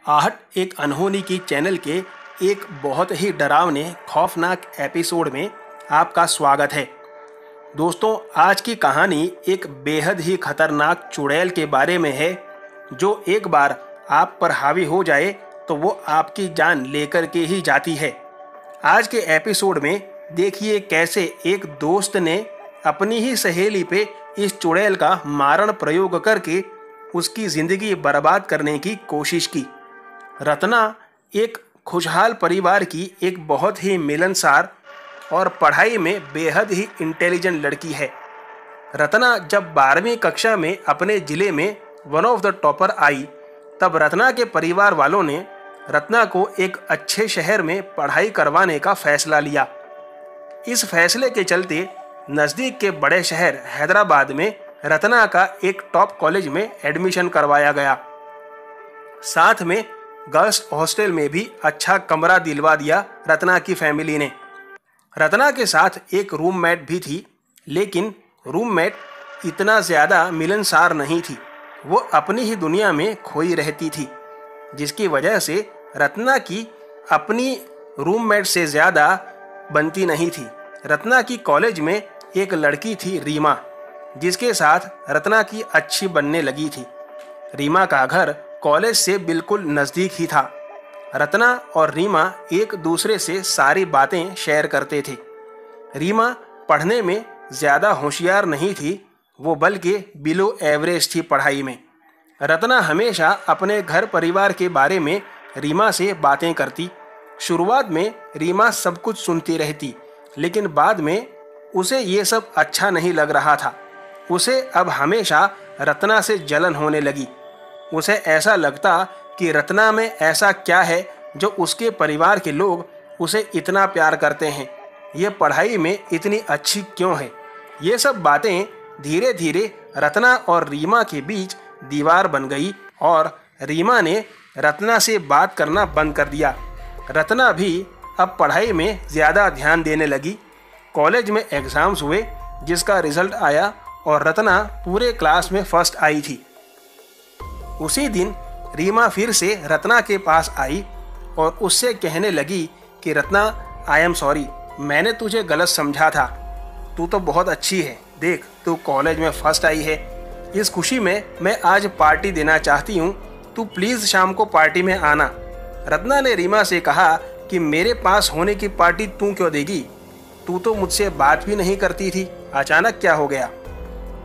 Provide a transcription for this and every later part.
आहट एक अनहोनी की चैनल के एक बहुत ही डरावने खौफनाक एपिसोड में आपका स्वागत है। दोस्तों, आज की कहानी एक बेहद ही खतरनाक चुड़ैल के बारे में है जो एक बार आप पर हावी हो जाए तो वो आपकी जान लेकर के ही जाती है। आज के एपिसोड में देखिए कैसे एक दोस्त ने अपनी ही सहेली पे इस चुड़ैल का मारण प्रयोग करके उसकी ज़िंदगी बर्बाद करने की कोशिश की। रत्ना एक खुशहाल परिवार की एक बहुत ही मिलनसार और पढ़ाई में बेहद ही इंटेलिजेंट लड़की है। रत्ना जब 12वीं कक्षा में अपने ज़िले में वन ऑफ द टॉपर आई, तब रत्ना के परिवार वालों ने रत्ना को एक अच्छे शहर में पढ़ाई करवाने का फैसला लिया। इस फैसले के चलते नज़दीक के बड़े शहर हैदराबाद में रत्ना का एक टॉप कॉलेज में एडमिशन करवाया गया। साथ में गर्ल्स हॉस्टल में भी अच्छा कमरा दिलवा दिया रत्ना की फैमिली ने। रत्ना के साथ एक रूममेट भी थी, लेकिन रूममेट इतना ज़्यादा मिलनसार नहीं थी। वो अपनी ही दुनिया में खोई रहती थी, जिसकी वजह से रत्ना की अपनी रूममेट से ज़्यादा बनती नहीं थी। रत्ना की कॉलेज में एक लड़की थी रीमा, जिसके साथ रत्ना की अच्छी बनने लगी थी। रीमा का घर कॉलेज से बिल्कुल नज़दीक ही था। रत्ना और रीमा एक दूसरे से सारी बातें शेयर करते थे। रीमा पढ़ने में ज़्यादा होशियार नहीं थी, वो बल्कि बिलो एवरेज थी पढ़ाई में। रत्ना हमेशा अपने घर परिवार के बारे में रीमा से बातें करती। शुरुआत में रीमा सब कुछ सुनती रहती, लेकिन बाद में उसे ये सब अच्छा नहीं लग रहा था। उसे अब हमेशा रत्ना से जलन होने लगी। उसे ऐसा लगता कि रत्ना में ऐसा क्या है जो उसके परिवार के लोग उसे इतना प्यार करते हैं। ये पढ़ाई में इतनी अच्छी क्यों है। ये सब बातें धीरे धीरे रत्ना और रीमा के बीच दीवार बन गई और रीमा ने रत्ना से बात करना बंद कर दिया। रत्ना भी अब पढ़ाई में ज़्यादा ध्यान देने लगी। कॉलेज में एग्ज़ाम्स हुए, जिसका रिज़ल्ट आया और रत्ना पूरे क्लास में फर्स्ट आई थी। उसी दिन रीमा फिर से रत्ना के पास आई और उससे कहने लगी कि रत्ना, आई एम सॉरी, मैंने तुझे गलत समझा था। तू तो बहुत अच्छी है, देख तू कॉलेज में फर्स्ट आई है। इस खुशी में मैं आज पार्टी देना चाहती हूँ, तू प्लीज़ शाम को पार्टी में आना। रत्ना ने रीमा से कहा कि मेरे पास होने की पार्टी तू क्यों देगी, तू तो मुझसे बात भी नहीं करती थी, अचानक क्या हो गया।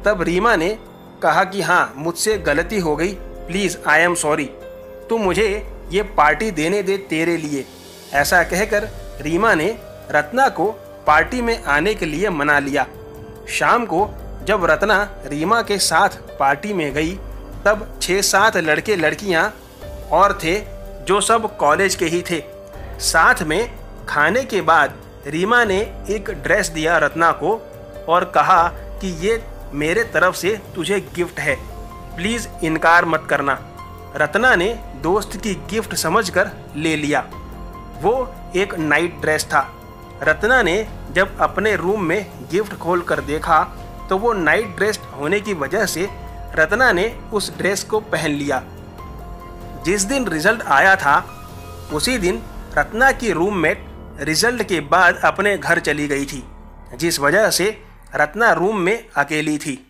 तब रीमा ने कहा कि हाँ, मुझसे गलती हो गई, प्लीज़ आई एम सॉरी, तू मुझे ये पार्टी देने दे तेरे लिए। ऐसा कहकर रीमा ने रत्ना को पार्टी में आने के लिए मना लिया। शाम को जब रत्ना रीमा के साथ पार्टी में गई, तब 6-7 लड़के लड़कियां और थे जो सब कॉलेज के ही थे। साथ में खाने के बाद रीमा ने एक ड्रेस दिया रत्ना को और कहा कि ये मेरे तरफ से तुझे गिफ्ट है, प्लीज़ इनकार मत करना। रत्ना ने दोस्त की गिफ्ट समझकर ले लिया। वो एक नाइट ड्रेस था। रत्ना ने जब अपने रूम में गिफ्ट खोल कर देखा तो वो नाइट ड्रेस होने की वजह से रत्ना ने उस ड्रेस को पहन लिया। जिस दिन रिजल्ट आया था, उसी दिन रत्ना की रूममेट रिजल्ट के बाद अपने घर चली गई थी, जिस वजह से रत्ना रूम में अकेली थी।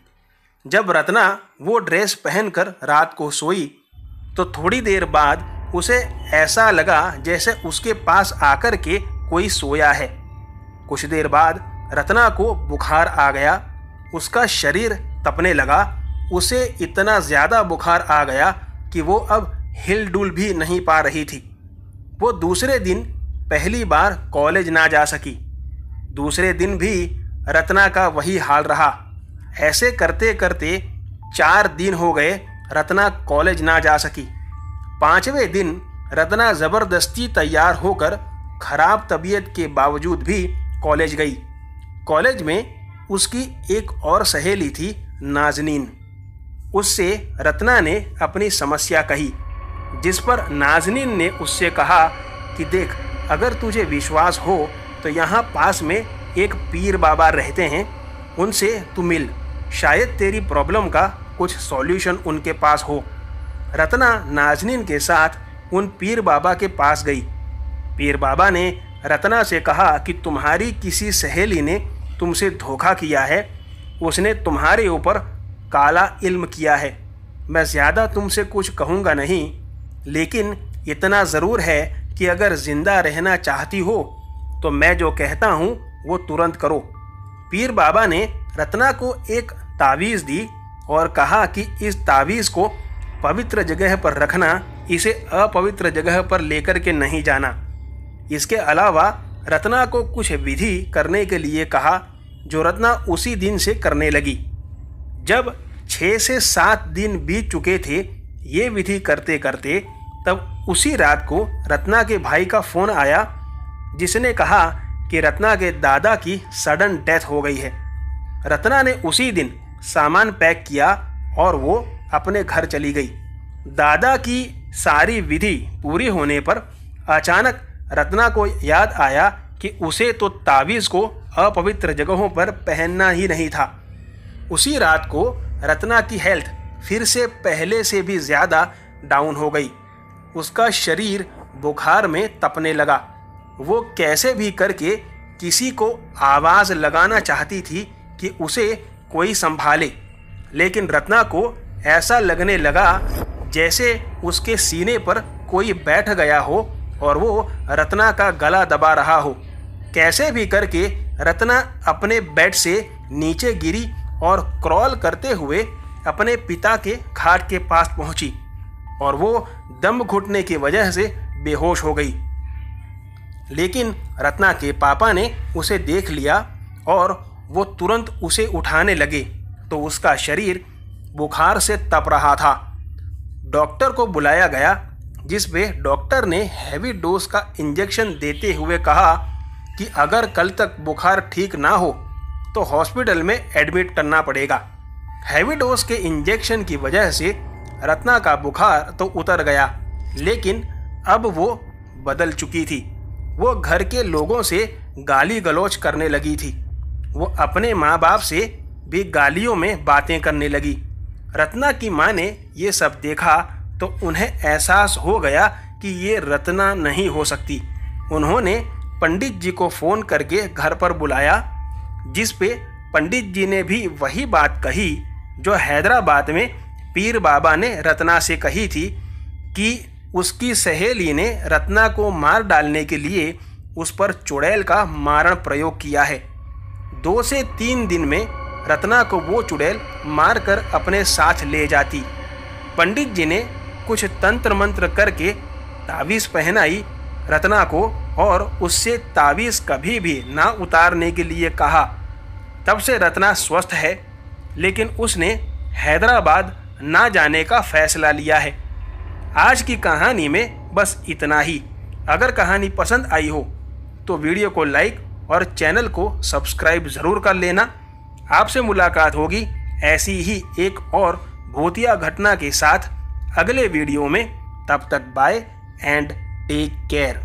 जब रत्ना वो ड्रेस पहनकर रात को सोई तो थोड़ी देर बाद उसे ऐसा लगा जैसे उसके पास आकर के कोई सोया है। कुछ देर बाद रत्ना को बुखार आ गया, उसका शरीर तपने लगा। उसे इतना ज़्यादा बुखार आ गया कि वो अब हिल डुल भी नहीं पा रही थी। वो दूसरे दिन पहली बार कॉलेज ना जा सकी। दूसरे दिन भी रत्ना का वही हाल रहा। ऐसे करते करते 4 दिन हो गए रत्ना कॉलेज ना जा सकी। 5वें दिन रत्ना ज़बरदस्ती तैयार होकर खराब तबीयत के बावजूद भी कॉलेज गई। कॉलेज में उसकी एक और सहेली थी, नाज़नीन। उससे रत्ना ने अपनी समस्या कही, जिस पर नाज़नीन ने उससे कहा कि देख, अगर तुझे विश्वास हो तो यहाँ पास में एक पीर बाबा रहते हैं, उनसे तू मिल, शायद तेरी प्रॉब्लम का कुछ सॉल्यूशन उनके पास हो। रत्ना नाज़नीन के साथ उन पीर बाबा के पास गई। पीर बाबा ने रत्ना से कहा कि तुम्हारी किसी सहेली ने तुमसे धोखा किया है, उसने तुम्हारे ऊपर काला इल्म किया है। मैं ज़्यादा तुमसे कुछ कहूँगा नहीं, लेकिन इतना ज़रूर है कि अगर ज़िंदा रहना चाहती हो तो मैं जो कहता हूँ वो तुरंत करो। पीर बाबा ने रत्ना को एक तावीज़ दी और कहा कि इस तावीज़ को पवित्र जगह पर रखना, इसे अपवित्र जगह पर लेकर के नहीं जाना। इसके अलावा रत्ना को कुछ विधि करने के लिए कहा, जो रत्ना उसी दिन से करने लगी। जब 6 से 7 दिन बीत चुके थे ये विधि करते करते, तब उसी रात को रत्ना के भाई का फ़ोन आया, जिसने कहा कि रत्ना के दादा की सडन डेथ हो गई है। रत्ना ने उसी दिन सामान पैक किया और वो अपने घर चली गई। दादा की सारी विधि पूरी होने पर अचानक रत्ना को याद आया कि उसे तो तावीज़ को अपवित्र जगहों पर पहनना ही नहीं था। उसी रात को रत्ना की हेल्थ फिर से पहले से भी ज़्यादा डाउन हो गई। उसका शरीर बुखार में तपने लगा। वो कैसे भी करके किसी को आवाज़ लगाना चाहती थी कि उसे कोई संभाले, लेकिन रत्ना को ऐसा लगने लगा जैसे उसके सीने पर कोई बैठ गया हो और वो रत्ना का गला दबा रहा हो। कैसे भी करके रत्ना अपने बेड से नीचे गिरी और क्रॉल करते हुए अपने पिता के खाट के पास पहुंची और वो दम घुटने की वजह से बेहोश हो गई। लेकिन रत्ना के पापा ने उसे देख लिया और वो तुरंत उसे उठाने लगे तो उसका शरीर बुखार से तप रहा था। डॉक्टर को बुलाया गया, जिस पे डॉक्टर ने हैवी डोज का इंजेक्शन देते हुए कहा कि अगर कल तक बुखार ठीक ना हो तो हॉस्पिटल में एडमिट करना पड़ेगा। हैवी डोज के इंजेक्शन की वजह से रत्ना का बुखार तो उतर गया, लेकिन अब वो बदल चुकी थी। वो घर के लोगों से गाली गलौज करने लगी थी। वो अपने माँ बाप से भी गालियों में बातें करने लगी। रत्ना की माँ ने ये सब देखा तो उन्हें एहसास हो गया कि ये रत्ना नहीं हो सकती। उन्होंने पंडित जी को फ़ोन करके घर पर बुलाया, जिस पे पंडित जी ने भी वही बात कही जो हैदराबाद में पीर बाबा ने रत्ना से कही थी कि उसकी सहेली ने रत्ना को मार डालने के लिए उस पर चुड़ैल का मारण प्रयोग किया है। 2 से 3 दिन में रत्ना को वो चुड़ैल मार कर अपने साथ ले जाती। पंडित जी ने कुछ तंत्र मंत्र करके तावीज़ पहनाई रत्ना को और उससे तावीज़ कभी भी ना उतारने के लिए कहा। तब से रत्ना स्वस्थ है, लेकिन उसने हैदराबाद ना जाने का फैसला लिया है। आज की कहानी में बस इतना ही। अगर कहानी पसंद आई हो तो वीडियो को लाइक और चैनल को सब्सक्राइब ज़रूर कर लेना। आपसे मुलाकात होगी ऐसी ही एक और भूतिया घटना के साथ अगले वीडियो में। तब तक बाय एंड टेक केयर।